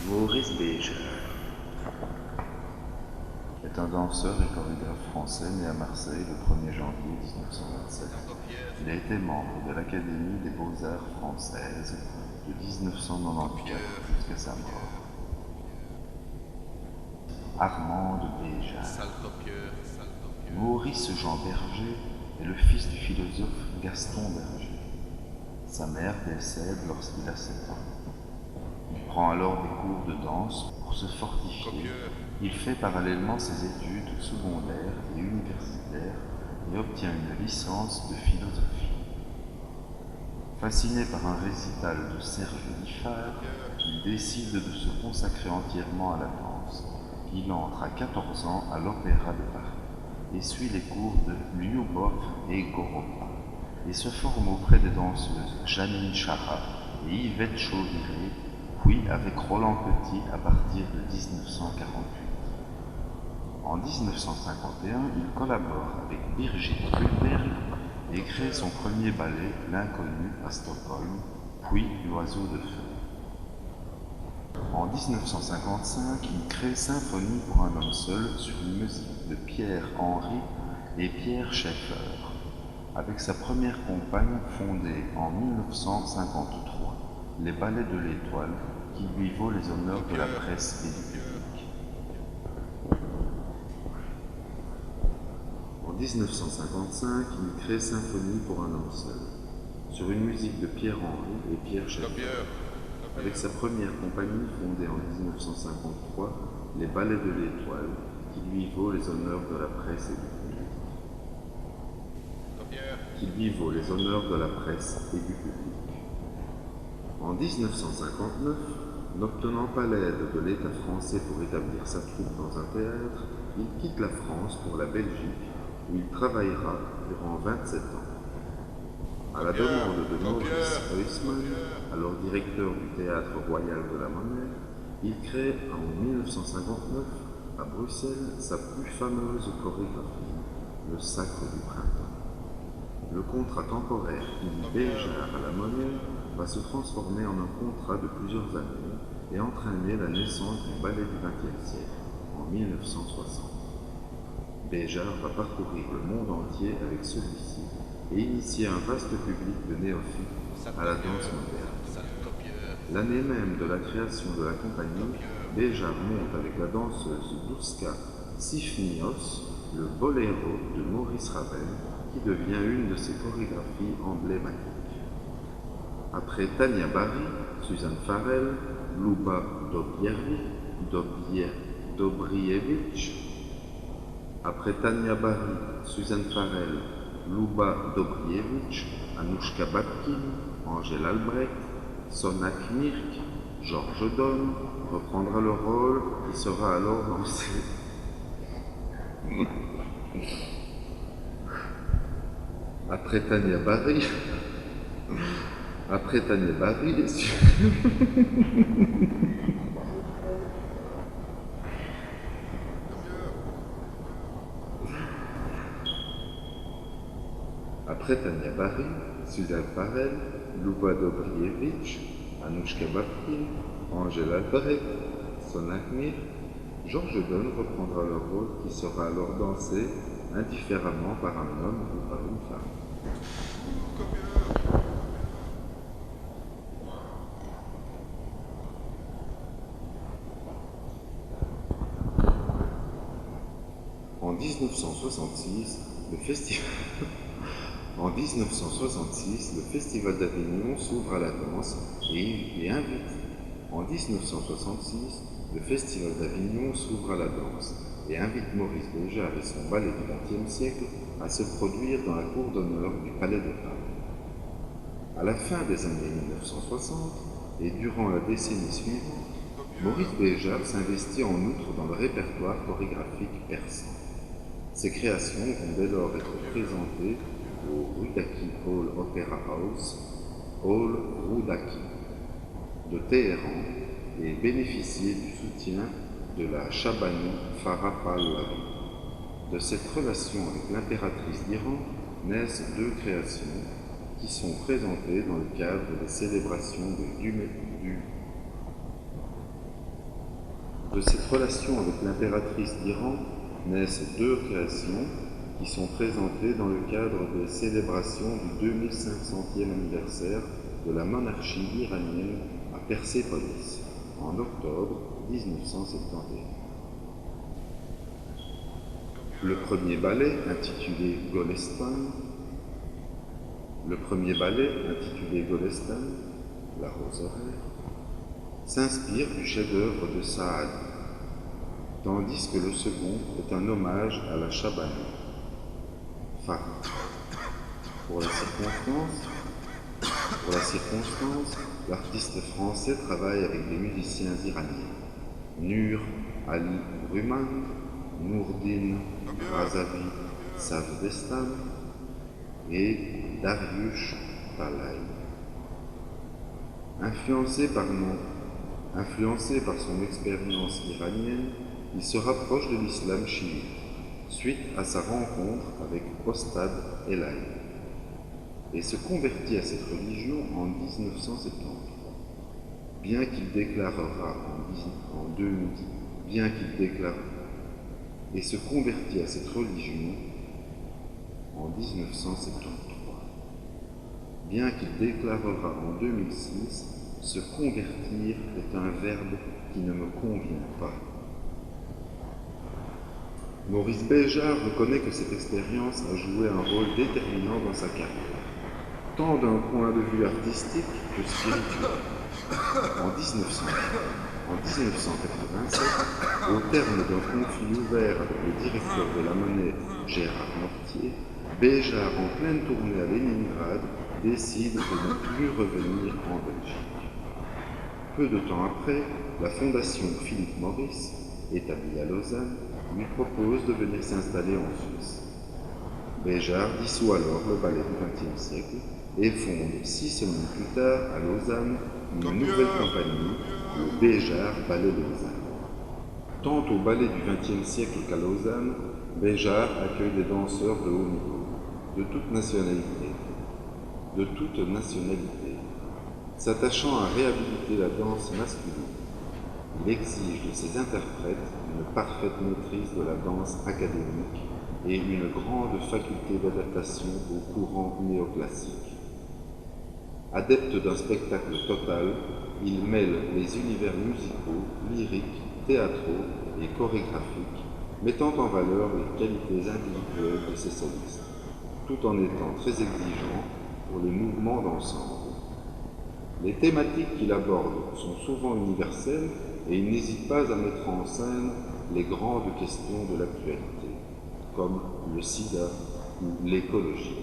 Maurice Béjart est un danseur et chorégraphe français né à Marseille le 1er janvier 1927. Il a été membre de l'Académie des Beaux-Arts française de 1994 jusqu'à sa mort. Armand de Béjart. Maurice Jean Berger est le fils du philosophe Gaston Berger. Sa mère décède lorsqu'il a 7 ans. Il prend alors des cours de danse pour se fortifier. Il fait parallèlement ses études secondaires et universitaires et obtient une licence de philosophie. Fasciné par un récital de Serge Liffard, il décide de se consacrer entièrement à la danse. Il entre à 14 ans à l'Opéra de Paris et suit les cours de Lyubov et Goropa et se forme auprès des danseuses Janine Chara et Yvette Chauviré, puis avec Roland Petit à partir de 1948. En 1951, il collabore avec Birgit Cullberg et crée son premier ballet, L'Inconnu, à Stockholm, puis L'Oiseau de feu. En 1955, il crée Symphonie pour un homme seul sur une musique de Pierre Henry et Pierre Schaeffer, avec sa première compagne fondée en 1953, les Ballets de l'Étoile, qui lui vaut les honneurs de la presse et du public. En 1955, il crée Symphonie pour un homme seul, sur une musique de Pierre Henry et Pierre Schaeffer, avec sa première compagnie fondée en 1953, les Ballets de l'Étoile, qui lui vaut les honneurs de la presse et du public. En 1959, n'obtenant pas l'aide de l'État français pour établir sa troupe dans un théâtre, il quitte la France pour la Belgique, où il travaillera durant 27 ans. À la demande de Maurice Huysmans, alors directeur du Théâtre Royal de la Monnaie, il crée en 1959 à Bruxelles sa plus fameuse chorégraphie, le Sacre du Printemps. Le contrat temporaire qui lie Béjart à la Monnaie va se transformer en un contrat de plusieurs années et entraîner la naissance du ballet du XXe siècle en 1960. Béjart va parcourir le monde entier avec celui-ci et initier un vaste public de néophytes à la danse moderne. L'année même de la création de la compagnie, Béjart monte avec la danseuse Duška Sifnios le boléro de Maurice Ravel, qui devient une de ses chorégraphies emblématiques. Après Tania Barry, Suzanne Farrell, Luba Dobrievich, après Tania Barry, Suzanne Farrell, Luba Dobrievich, Anouchka Batkin, Angèle Albrecht, Sona Knirk, Georges Donne reprendra le rôle qui sera alors lancé. Après Tania Barry, Après Tania Barry, Suzanne Farrell, Luba Dobrievich, Anouchka Batkin, Angèle Albrecht, Sona Knirk, Georges Donne reprendra le rôle qui sera alors dansé indifféremment par un homme ou par une femme. En 1966, le Festival d'Avignon s'ouvre à la danse et invite Maurice Béjart et son ballet du XXe siècle à se produire dans la cour d'honneur du Palais de Paris. À la fin des années 1960 et durant la décennie suivante, Maurice Béjart s'investit en outre dans le répertoire chorégraphique persan. Ses créations vont dès lors être présentées au Rudaki Hall Opera House, Hall Rudaki, de Téhéran et bénéficier du soutien de la Shabani Farah Pahlavi. De cette relation avec l'impératrice d'Iran naissent 2 créations qui sont présentées dans le cadre des célébrations De cette relation avec l'impératrice d'Iran naissent deux créations qui sont présentées dans le cadre des célébrations du 2500e anniversaire de la monarchie iranienne à Persépolis, en octobre 1971. Le premier ballet, intitulé Golestan, la roseraie, s'inspire du chef-d'œuvre de Saad, tandis que le second est un hommage à la Shabana, Farid. Pour la circonstance, l'artiste français travaille avec des musiciens iraniens, Nur Ali Ruman, Nourdin Razavi Savdestan et Dariush Talay. Influencé par son expérience iranienne, il se rapproche de l'islam chiite, suite à sa rencontre avec Ostad Elahi, et se convertit à cette religion en 1973. Bien qu'il déclarera en 2010, et se convertit à cette religion en 1973. Bien qu'il déclarera en 2006, se convertir est un verbe qui ne me convient pas. Maurice Béjart reconnaît que cette expérience a joué un rôle déterminant dans sa carrière, tant d'un point de vue artistique que spirituel. En 1987, au terme d'un conflit ouvert avec le directeur de la Monnaie, Gérard Mortier, Béjart, en pleine tournée à Leningrad, décide de ne plus revenir en Belgique. Peu de temps après, la fondation Philip Morris, établie à Lausanne, lui propose de venir s'installer en Suisse. Béjart dissout alors le ballet du XXe siècle et fonde 6 semaines plus tard à Lausanne une nouvelle compagnie, le Béjart Ballet Lausanne. Tant au ballet du XXe siècle qu'à Lausanne, Béjart accueille des danseurs de haut niveau, de toute nationalité. S'attachant à réhabiliter la danse masculine, il exige de ses interprètes une parfaite maîtrise de la danse académique et une grande faculté d'adaptation au courant néoclassique. Adepte d'un spectacle total, il mêle les univers musicaux, lyriques, théâtraux et chorégraphiques, mettant en valeur les qualités individuelles de ses solistes, tout en étant très exigeant pour les mouvements d'ensemble. Les thématiques qu'il aborde sont souvent universelles et il n'hésite pas à mettre en scène les grandes questions de l'actualité, comme le sida ou l'écologie.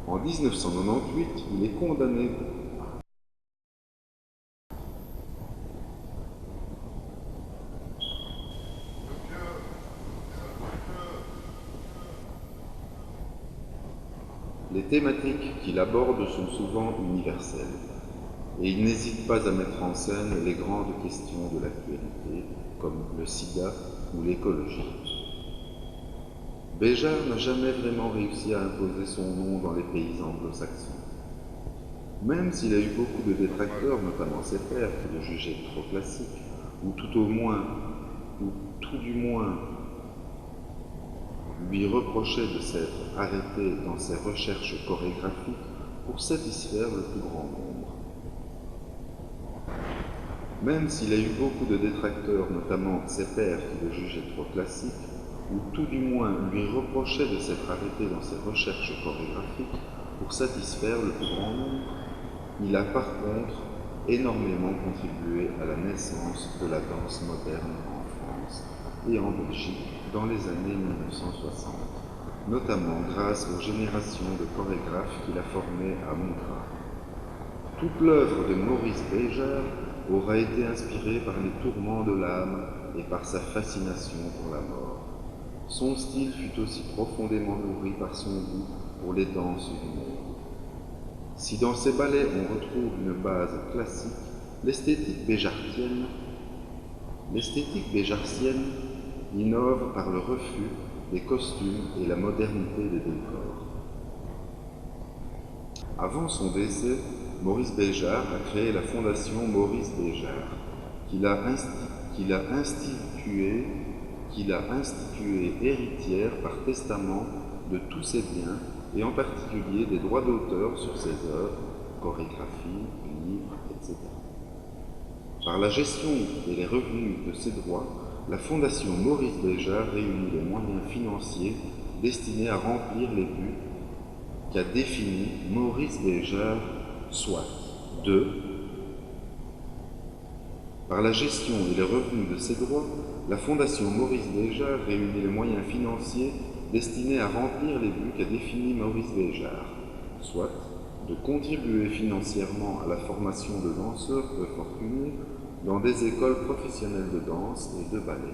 En 1998, il est condamné Les thématiques qu'il aborde sont souvent universelles, et il n'hésite pas à mettre en scène les grandes questions de l'actualité, comme le sida ou l'écologie. Béjart n'a jamais vraiment réussi à imposer son nom dans les pays anglo-saxons. Même s'il a eu beaucoup de détracteurs, notamment ses pairs, qui le jugeaient trop classique, ou tout du moins, lui reprochait de s'être arrêté dans ses recherches chorégraphiques pour satisfaire le plus grand nombre. Même s'il a eu beaucoup de détracteurs, notamment ses pairs qui le jugeaient trop classique, ou tout du moins lui reprochait de s'être arrêté dans ses recherches chorégraphiques pour satisfaire le plus grand nombre, il a par contre énormément contribué à la naissance de la danse moderne en France et en Belgique dans les années 1960, notamment grâce aux générations de chorégraphes qu'il a formés à Montreux. Toute l'œuvre de Maurice Béjart aura été inspirée par les tourments de l'âme et par sa fascination pour la mort. Son style fut aussi profondément nourri par son goût pour les danses du monde. Si dans ses ballets on retrouve une base classique, l'esthétique béjartienne innove par le refus des costumes et la modernité des décors. Avant son décès, Maurice Béjart a créé la fondation Maurice Béjart, qu'il a instituée héritière par testament de tous ses biens, et en particulier des droits d'auteur sur ses œuvres, chorégraphies, livres, etc. Par la gestion et les revenus de ces droits, la Fondation Maurice Béjart réunit les moyens financiers destinés à remplir les buts qu'a définis Maurice Béjart, soit de Par la gestion et les revenus de ces droits, la Fondation Maurice Béjart réunit les moyens financiers destinés à remplir les buts qu'a définis Maurice Béjart, soit de contribuer financièrement à la formation de danseurs peu fortunés dans des écoles professionnelles de danse et de ballet,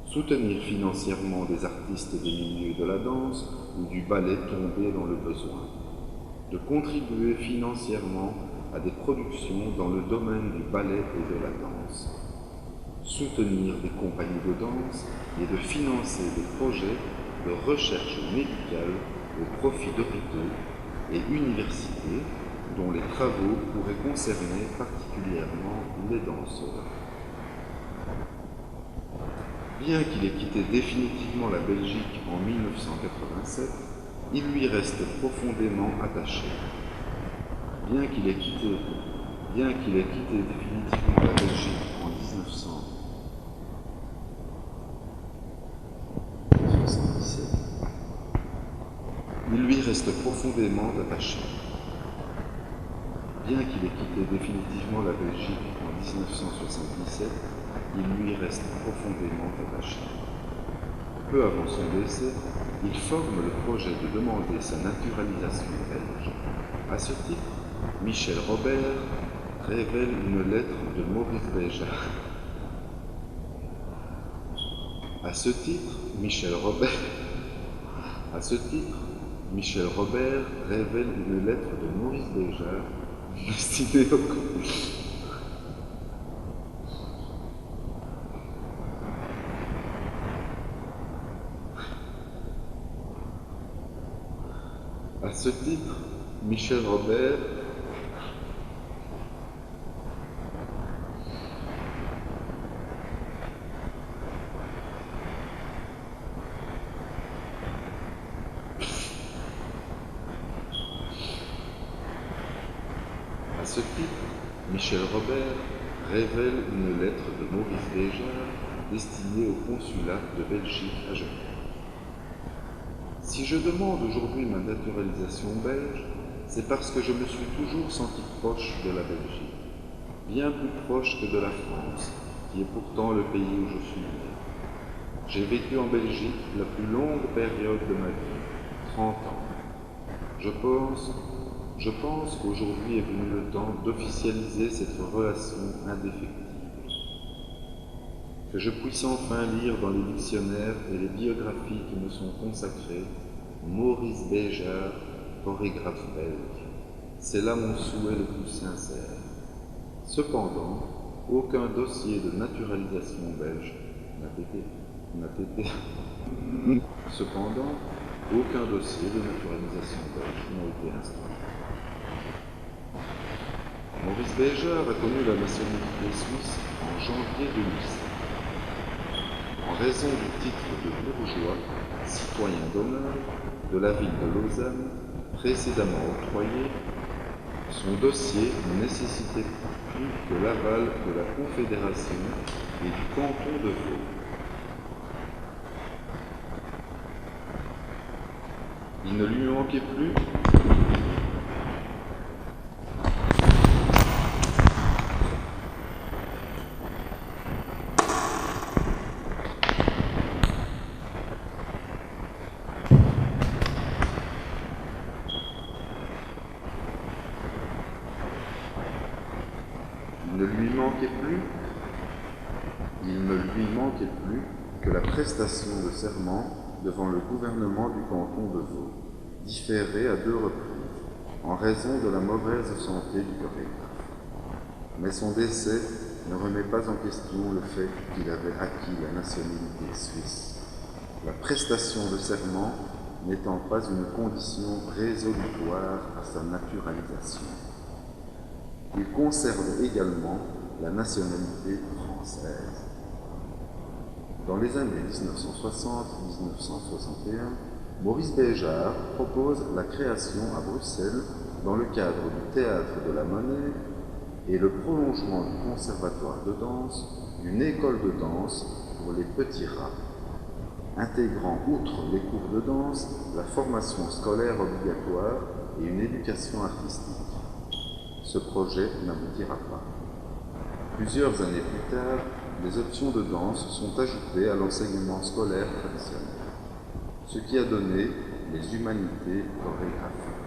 soutenir financièrement des artistes des milieux de la danse ou du ballet tombés dans le besoin, de contribuer financièrement à des productions dans le domaine du ballet et de la danse, soutenir des compagnies de danse et de financer des projets de recherche médicale au profit d'hôpitaux et universités dont les travaux pourraient concerner particulièrement les danseurs. Bien qu'il ait quitté définitivement la Belgique en 1987, il lui reste profondément attaché. Bien qu'il ait quitté définitivement la Belgique en 1977, il lui reste profondément attaché. Bien qu'il ait quitté définitivement la Belgique en 1977, il lui reste profondément attaché. Peu avant son décès, il forme le projet de demander sa naturalisation belge. À ce titre, Michel Robert révèle une lettre de Maurice Béjart. À ce titre, Michel Robert révèle une lettre de Maurice Béjart destinée au À ce titre, Michel Robert révèle une lettre de Maurice Béjart destinée au consulat de Belgique à Genève. Si je demande aujourd'hui ma naturalisation belge, c'est parce que je me suis toujours senti proche de la Belgique, bien plus proche que de la France, qui est pourtant le pays où je suis né. J'ai vécu en Belgique la plus longue période de ma vie, 30 ans. Je pense qu'aujourd'hui est venu le temps d'officialiser cette relation indéfectible. Que je puisse enfin lire dans les dictionnaires et les biographies qui me sont consacrées Maurice Béjart, chorégraphe belge. C'est là mon souhait le plus sincère. Cependant, aucun dossier de naturalisation belge n'a été instruit. Maurice Béjart a connu la nationalité suisse en janvier 2007. En raison du titre de bourgeois, citoyen d'honneur de la ville de Lausanne, précédemment octroyé, son dossier ne nécessitait plus que l'aval de la Confédération et du canton de Vaud. Il ne lui manquait plus que la prestation de serment devant le gouvernement du canton de Vaud, différée à 2 reprises, en raison de la mauvaise santé du chorégraphe. Mais son décès ne remet pas en question le fait qu'il avait acquis la nationalité suisse, la prestation de serment n'étant pas une condition résolutoire à sa naturalisation. Il conserve également la nationalité française. Dans les années 1960-1961, Maurice Béjart propose la création à Bruxelles, dans le cadre du Théâtre de la Monnaie et le prolongement du Conservatoire de danse, d'une école de danse pour les petits rats, intégrant outre les cours de danse, la formation scolaire obligatoire et une éducation artistique. Ce projet n'aboutira pas. Plusieurs années plus tard, des options de danse sont ajoutées à l'enseignement scolaire traditionnel, ce qui a donné les humanités chorégraphiques.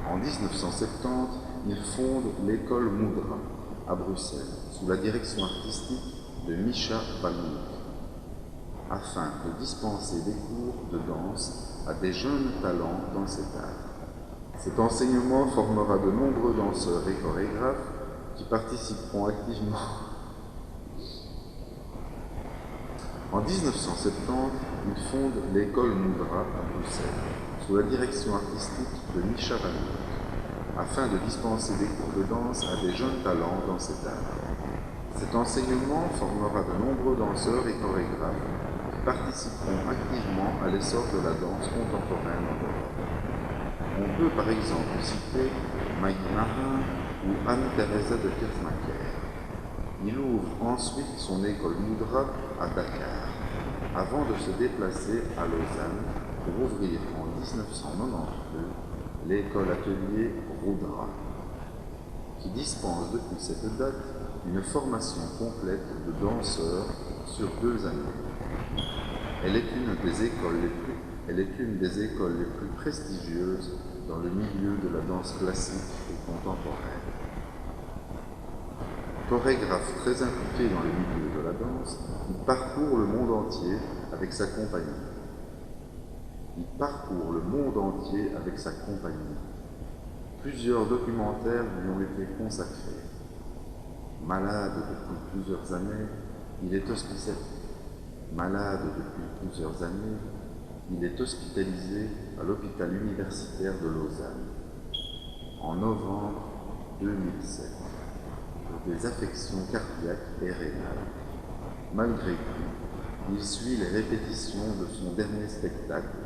En 1970, il fonde l'école Moudra à Bruxelles, sous la direction artistique de Misha Balmouk, afin de dispenser des cours de danse à des jeunes talents dans cet art. Cet enseignement formera de nombreux danseurs et chorégraphes qui participeront activement. En 1970, il fonde l'école Moudra à Bruxelles, sous la direction artistique de Misha Balmouk, afin de dispenser des cours de danse à des jeunes talents dans cet art. Cet enseignement formera de nombreux danseurs et chorégraphes qui participeront activement à l'essor de la danse contemporaine en Europe. On peut par exemple citer Maggie Marin ou Anne-Thérèse de Kerfmaker. Il ouvre ensuite son école Moudra à Dakar, avant de se déplacer à Lausanne pour ouvrir en 1992 l'école atelier Roudra, qui dispense depuis cette date une formation complète de danseurs sur 2 années. Elle est une des écoles les plus prestigieuses dans le milieu de la danse classique et contemporaine. Chorégraphe très impliqué dans le milieu de la danse, il parcourt le monde entier avec sa compagnie. Plusieurs documentaires lui ont été consacrés. Malade depuis plusieurs années, il est hospitalisé à l'hôpital universitaire de Lausanne en novembre 2007 pour des affections cardiaques et rénales. Malgré tout, il suit les répétitions de son dernier spectacle,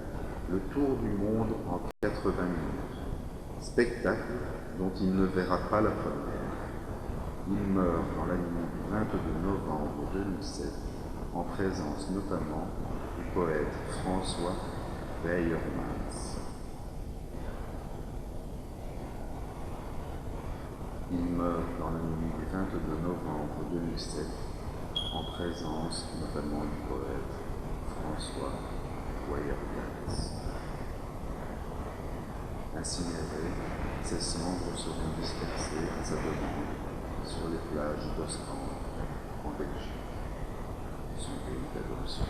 Le Tour du monde en 80 minutes, spectacle dont il ne verra pas la première. Il meurt dans la nuit du 22 novembre 2007, en présence notamment du poète François Weyermanns. Il meurt dans la nuit du 22 novembre 2007, en présence notamment du poète François Weyermanns. Incinéré, ses cendres seront dispersées à sa demande sur les plages d'Ostende, en Belgique, son pays d'adoption.